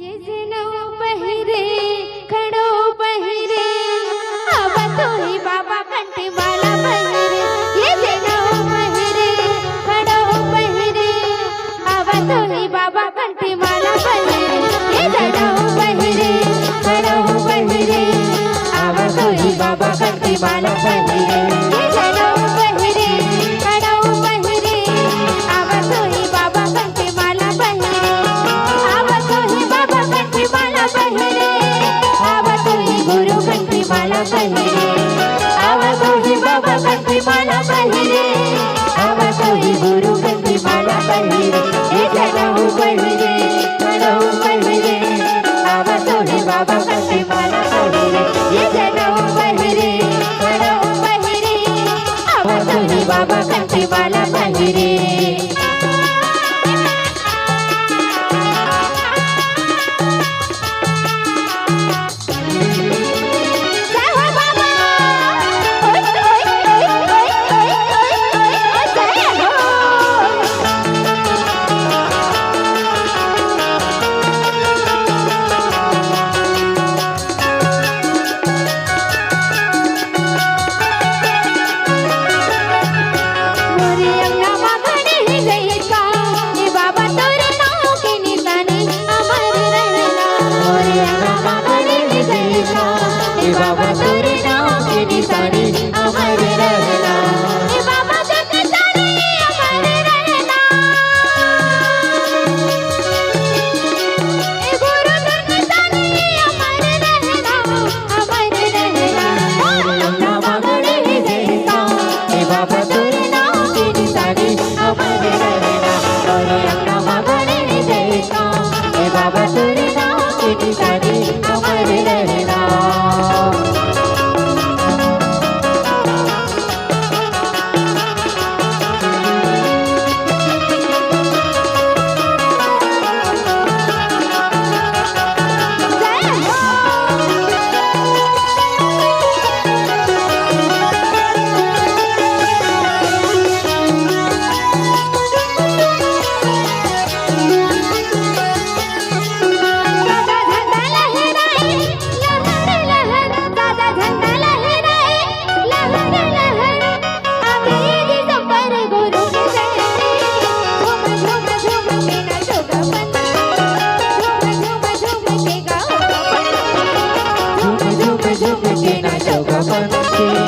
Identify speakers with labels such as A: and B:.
A: ये जनो पहिरे खड़ो पहिरे अब तो ही बाबा कंठी माला पहिरे ये जनो पहिरे खड़ो पहिरे अब तो ही बाबा कंठी माला पहिरे ये जनो पहिरे खड़ो पहिरे अब तो ही बाबा कंठी माला पहिरे ये जनो पहिरे खड़ो पहिरे अब तो ही बाबा कंठी माला पहिरे अब तो ही बाबा कंठी माला पहिरे अब तो ही गुरु कंठी माला पहिरे अब तो ही बाबा कंठी माला पहिरे अब तो ही गुरु कंठी माला पहिरे ये जनो पहिरे खड़ो पहिरे अब तो ही बाबा कंठी माला पहिरे ये जनो पहिरे खड़ो पहिरे अब तो ही बाबा कंठी माला पहिरे बाबा तोरे नाम की निशानी अमर रहना ए बाबा जग जाने अमर रहना ए गुरु जग जाने अमर रहना नाम मांगने ही देता ए बाबा तोरे नाम की निशानी अमर रहना तोरे नाम मांगने ही देता ए बाबा तोरे नाम की निशानी अमर रहना झुम के नाचो गपन